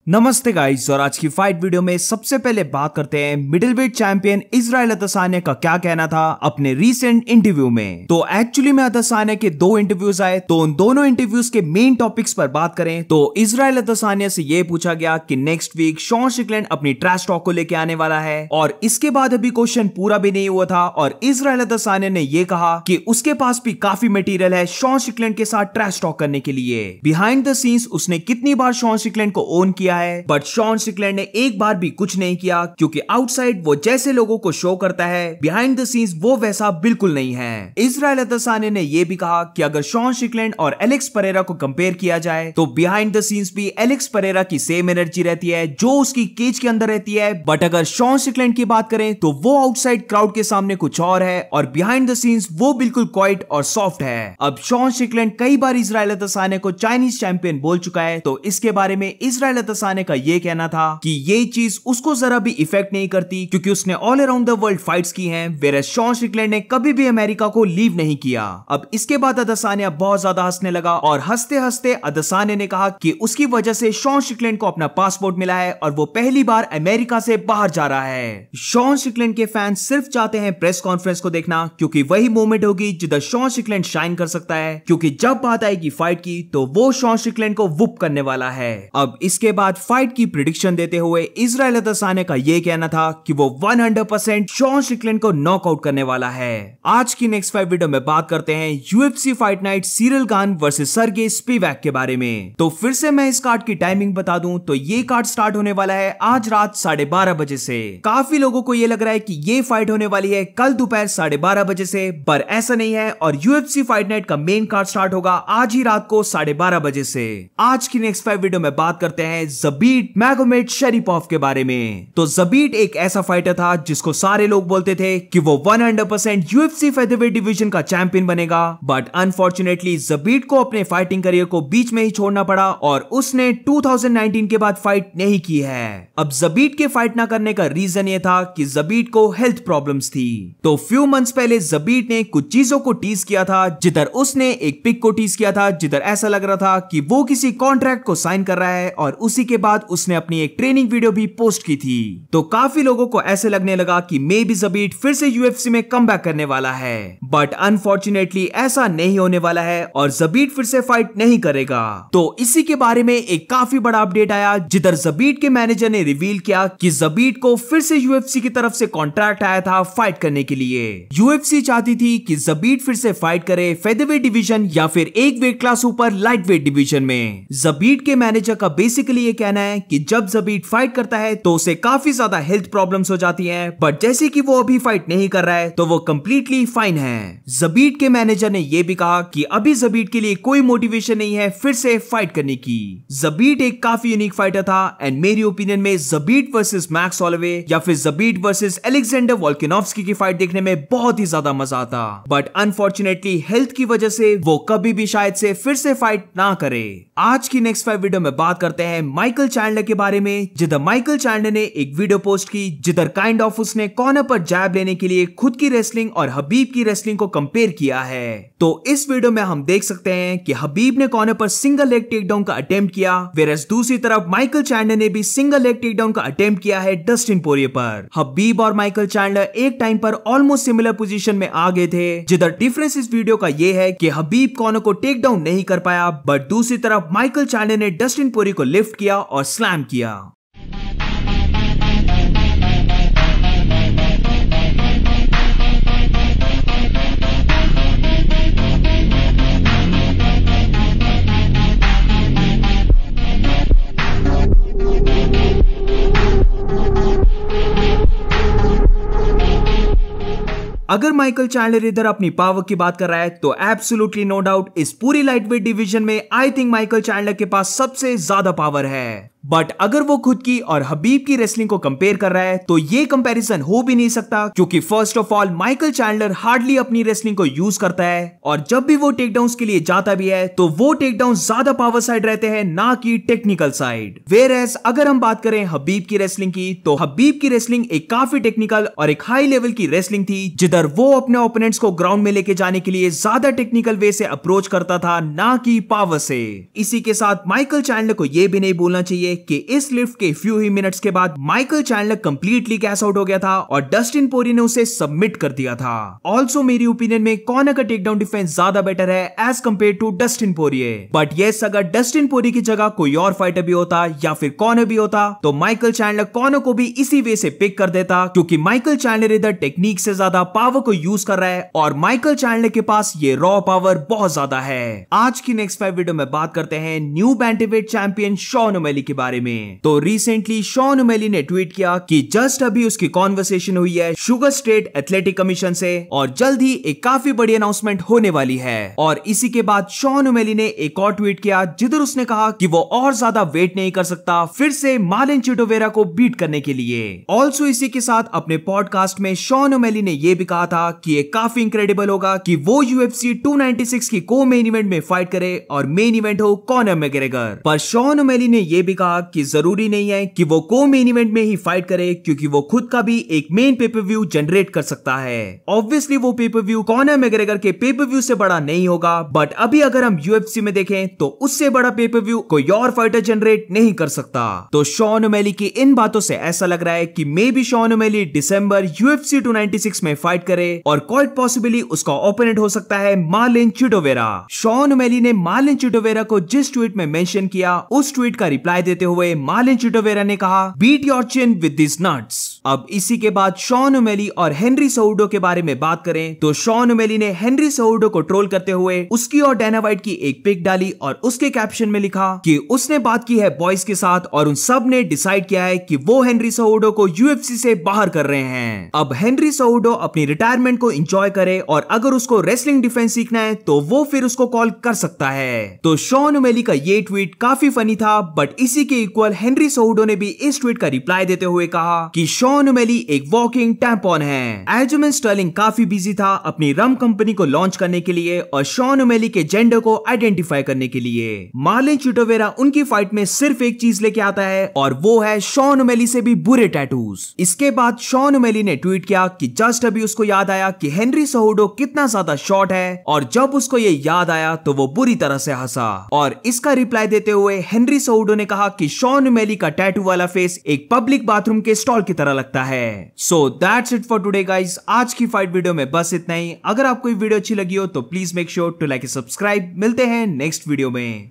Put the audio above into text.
नमस्ते गाइस, और आज की फाइट वीडियो में सबसे पहले बात करते हैं मिडिलवेट चैंपियन इजराइल अदसानिया का क्या कहना था अपने रीसेंट इंटरव्यू में। तो एक्चुअली में अदसानिया के दो इंटरव्यूज आए, तो उन दोनों इंटरव्यूज के मेन टॉपिक्स पर बात करें तो इजराइल अदसानिया से यह पूछा गया कि नेक्स्ट वीक शॉन स्ट्रिकलैंड अपनी ट्रैश टॉक को लेकर आने वाला है, और इसके बाद अभी क्वेश्चन पूरा भी नहीं हुआ था और इजराइल अदसानिया ने यह कहा कि उसके पास भी काफी मटेरियल है शॉन स्ट्रिकलैंड के साथ ट्रैश टॉक करने के लिए। बिहाइंड द सीन्स उसने कितनी बार शॉन स्ट्रिकलैंड को ओन किया है, बट शॉन स्ट्रिकलैंड ने एक बार भी कुछ नहीं किया, क्योंकि आउटसाइड वो जैसे लोगों को शो करता है बिहाइंड द सीन्स वो वैसा बिल्कुल नहीं है। इजराइल अदसानिया ने यह भी कहा कि अगर शॉन स्ट्रिकलैंड और एलेक्स परेरा को कंपेयर किया जाए तो बिहाइंड द सीन्स भी एलेक्स परेरा की सेम एनर्जी रहती है जो उसकी केज के अंदर रहती है, बट अगर शॉन स्ट्रिकलैंड की बात करें तो वो आउटसाइड क्राउड के सामने कुछ और है और बिहाइंड द सीन्स वो बिल्कुल क्वाइट और सॉफ्ट है। अब शॉन स्ट्रिकलैंड कई बार इजराइल अदसानिया को चाइनीज चैंपियन बोल चुका है, तो इसके बारे में इजराइल अदसानिया का ये कहना था कि ये चीज उसको जरा भी इफेक्ट नहीं करती, क्योंकि उसने all around the world fights की हैं, वेयर शॉन स्ट्रिकलैंड ने कभी भी अमेरिका को लीव नहीं किया। अब इसके बाद अदसानिया बहुत ज्यादा हंसने लगा और हंसते हंसते अदसानिया ने कहा कि उसकी वजह से शॉन स्ट्रिकलैंड को अपना पासपोर्ट मिला है और वो पहली बार अमेरिका से बाहर जा रहा है। शॉन स्ट्रिकलैंड के फैंस सिर्फ चाहते हैं प्रेस कॉन्फ्रेंस को देखना, क्योंकि वही मोमेंट होगी जिधर शॉन स्ट्रिकलैंड शाइन कर सकता है, क्योंकि जब बात आएगी फाइट की तो वो शॉन स्ट्रिकलैंड को वुप करने वाला है। अब इसके बाद फाइट की प्रेडिक्शन देते हुए इजराइल अदसानिया का यह कहना था कि वो 100% शॉन स्ट्रिकलैंड को नॉकआउट करने वाला है। आज की नेक्स्ट फाइट वीडियो में बात करते हैं UFC fight night Ciryl Gane versus Serghei Spivac के बारे में। तो फिर से मैं इस कार्ड की टाइमिंग बता दूं तो ये कार्ड स्टार्ट होने वाला है आज रात 12:30 बजे से। काफी लोगों को ये लग रहा है कि ये फाइट होने वाली है कल दोपहर 12:30 बजे से, पर ऐसा नहीं है और यूएफसी फाइट नाइट का मेन कार्ड स्टार्ट होगा आज ही रात को 12:30 बजे से। आज की नेक्स्ट फाइट वीडियो में बात करते हैं ज़बीट मैगोमेड शरीपोव के बारे में। तो ज़बीट एक ऐसा फाइटर था जिसको सारे लोग बोलते थे कि वो 100% यूएफसी फेदरवेट डिवीजन का चैंपियन बनेगा, बट अनफॉर्चुनेटली ज़बीट को अपने फाइटिंग करियर को बीच में ही छोड़ना पड़ा और उसने 2019 के बाद फाइट नहीं की है। अब ज़बीट के फाइट ना करने का रीजन ये था कि ज़बीट को हेल्थ प्रॉब्लम्स थी। तो फ्यू मंथ्स पहले ज़बीट ने कुछ चीजों को टीज किया था, जिधर उसने एक पिक को टीज किया था जिधर ऐसा लग रहा था कि वो किसी कॉन्ट्रैक्ट को साइन कर रहा है, और उसी के बाद उसने अपनी एक ट्रेनिंग वीडियो भी पोस्ट की थी। तो काफी लोगों को ऐसे लगने लगा कि मे बी ज़बीट फिर से यूएफसी में कमबैक करने वाला है, बट अनफॉर्चुनेटली ऐसा नहीं होने वाला है और ज़बीट फिर से फाइट नहीं करेगा। तो इसी के बारे में एक काफी बड़ा अपडेट आया, जिधर ज़बीट के मैनेजर ने रिवील किया कि ज़बीट को फिर से यूएफसी की तरफ से कॉन्ट्रैक्ट आया था फाइट करने के लिए। यूएफसी चाहती थी कि ज़बीट फिर से फाइट करे फेदरवेट डिवीजन या फिर एक वेट क्लास ऊपर लाइट वेट डिवीजन में। ज़बीट के मैनेजर का बेसिकली ये कहना है कि जब ज़बीट फाइट करता है तो उसे काफी ज्यादा हेल्थ प्रॉब्लम्स हो जाती हैं, बट जैसे कि वो अभी फाइट नहीं कर रहा है तो वो कंप्लीटली फाइन है। ज़बीट के मैनेजर ने यह भी कहा कि अभी ज़बीट के लिए कोई मोटिवेशन नहीं है फिर से फाइट करने की। ज़बीट एक काफी यूनिक फाइटर था एंड मेरी ओपिनियन में ज़बीट वर्सेस मैक्स होलोवे या फिर ज़बीट वर्सेस अलेक्जेंडर वोल्कानोव्स्की की फाइट देखने में बहुत ही ज्यादा मजा आता, बट अनफॉर्चुनेटली हेल्थ की वजह से वो कभी भी शायद से फिर से फाइट ना करे। आज की नेक्स्ट फाइट वीडियो में बात करते हैं माइकल चैंडलर के बारे में, जिधर माइकल चैंडलर ने एक वीडियो पोस्ट की जिधर काइंड ऑफ उसने कॉर्नर पर जैब लेने के लिए खुद की रेसलिंग और हबीब की रेसलिंग को कंपेयर किया है। तो इस वीडियो में हम देख सकते हैं कि हबीब ने कॉर्नर पर सिंगल लेग टेकडाउन का अटेम्प्ट किया, वेयरएज दूसरी तरफ माइकल चैंडलर ने भी सिंगल लेग टेकडाउन का अटेम्प्ट किया है डस्टिन पोरिये पर। हबीब और माइकल चैंडलर एक टाइम पर ऑलमोस्ट सिमिलर पोजीशन में आ गए थे, जिधर डिफरेंस इस वीडियो का ये है कि हबीब कॉर्नर को टेक डाउन नहीं कर पाया, बट दूसरी तरफ माइकल चैंडलर ने डस्टिन पोरिये को लिफ्ट किया और स्लैम किया। अगर माइकल चैंडलर इधर अपनी पावर की बात कर रहा है तो एब्सोल्युटली नो डाउट इस पूरी लाइटवेट डिवीजन में आई थिंक माइकल चैंडलर के पास सबसे ज्यादा पावर है, बट अगर वो खुद की और हबीब की रेसलिंग को कंपेयर कर रहा है तो ये कंपैरिजन हो भी नहीं सकता, क्योंकि first of all Michael Chandler hardly अपनी रेसलिंग को यूज करता है और जब भी वो टेकडाउन्स के लिए जाता भी है तो वो टेकडाउन ज्यादा पावर साइड रहते हैं ना कि टेक्निकल साइड। वेयरएज अगर हम बात करें हबीब की रेसलिंग की तो हबीब की रेसलिंग एक काफी टेक्निकल और एक हाई लेवल की रेसलिंग थी, जिधर वो अपने ओपोनेंट्स को ग्राउंड में लेके जाने के लिए ज्यादा टेक्निकल वे से अप्रोच करता था ना कि पावर से। इसी के साथ माइकल चैंडलर को यह भी नहीं भूलना चाहिए कि इस लिफ्ट के फ्यू ही मिनट्स के बाद Michael Chandler completely cash out हो गया था और डस्टिन पोरिये ने उसे सबमिट कर दिया था। ऑल्सो मेरी ओपिनियन में कॉनर का टेकडाउन डिफेंस ज्यादा बेटर है as compared to Dustin Poirier. But yes, अगर डस्टिन पोरिये की जगह कोई और फाइटर भी होता या फिर कॉनर भी होता तो माइकल चैंडलर कॉनर को भी इसी वे से पिक कर देता, क्योंकि माइकल चैंडलर इधर टेक्निक से ज्यादा पावर को यूज कर रहा है और माइकल चैंडलर के पास ये रॉ पावर बहुत ज्यादा है। आज की नेक्स्ट 5 वीडियो में बात करते हैं new bantamweight champion Sean O'Malley के बारे में। तो रिसेंटली शॉन ओमेली ने ट्वीट किया कि जस्ट अभी उसकी कॉन्वर्सेशन हुई है शुगर स्टेट एथलेटिक कमीशन से और जल्द ही एक काफी बड़ी अनाउंसमेंट होने वाली है। और इसी के बाद शॉन ओमेली ने एक और ट्वीट किया जिधर उसने कहा कि वो और ज्यादा वेट नहीं कर सकता फिर से मार्लिन चिटोवेरा को बीट करने के लिए। ऑल्सो इसी के साथ अपने पॉडकास्ट में शॉन ओमेली ने यह भी कहा था कि ये काफी इनक्रेडिबल होगा कि वो UFC 296 की को मेन इवेंट में फाइट करे और मेन इवेंट हो कॉनर मैकग्रेगर। पर शॉन ओमेली ने यह भी कहा कि जरूरी नहीं है कि वो को मेन इवेंट में ही फाइट करे, क्योंकि वो खुद का भी एक मेन पेपर-व्यू जनरेट कर सकता है। ऑब्वियसली वो पेपर-व्यू कॉनर मैकग्रेगर के पेपर-व्यू से बड़ा नहीं होगा, बट अभी अगर हम UFC में देखें तो उससे बड़ा पेपर-व्यू कोई और फाइटर जनरेट नहीं कर सकता। तो शॉन ओमेली की इन बातों से ऐसा लग रहा है कि मे बी शॉन ओमेली दिसंबर UFC 296 में फाइट करे और क्वाइट पॉसिबली उसका ओपोनेंट हो सकता है मार्लिन चिटोवेरा। शॉन ओमेली ने मार्लिन चिटोवेरा को जिस ट्वीट में मेंशन किया उस ट्वीट का रिप्लाई देते हुए मार्लिन चिटोवेरा ने कहा beat your chin with this nuts. अब इसी के बाद शॉन ओमेली और हेनरी सेहुडो के बारे में बात करें तो शॉन ओमेली ने हेनरी सेहुडो को ट्रोल करते हुए उसकी और डैना व्हाइट की एक पिक डाली और उसके कैप्शन में लिखा कि उसने बात की है बॉयज के साथ और उन सब ने डिसाइड किया है कि वो हेनरी सेहुडो को UFC से बाहर कर रहे हैं। अब हेनरी सेहुडो अपनी रिटायरमेंट को एंजॉय करे और अगर उसको रेसलिंग डिफेंस सीखना है तो वो फिर उसको कॉल कर सकता है। तो शॉन ओमेली का ये ट्वीट काफी फनी था, बट इसी के इक्वल हेनरी सेहुडो ने भी इस ट्वीट का रिप्लाई देते हुए कहा कि शॉन ओमेली एक वॉकिंग टैम्पॉन है। एल्जिमेन स्टर्लिंग काफी बिजी था अपनी रम कंपनी को लॉन्च करने के लिए और शॉन ओमेली के जेंडर को आइडेंटिफाई करने के लिए। मार्लिन चिटोवेरा उनकी फाइट में सिर्फ एक चीज लेके आता है और वो है शॉन ओमेली से भी बुरे टैटूज। इसके बाद शॉन ओमेली ने ट्वीट किया कि जस्ट अभी उसको याद आया कि हेनरी सेहुडो कितना ज्यादा शॉर्ट है और जब उसको ये याद आया तो वो बुरी तरह से हंसा। और इसका रिप्लाई देते हुए हेनरी सेहुडो ने कहा कि शॉन ओमेली का टैटू वाला फेस एक पब्लिक बाथरूम के स्टॉल की तरह लगता है। So that's it for today guys. आज की फाइट वीडियो में बस इतना ही। अगर आपको वीडियो अच्छी लगी हो तो please make sure to like and subscribe. मिलते हैं नेक्स्ट वीडियो में।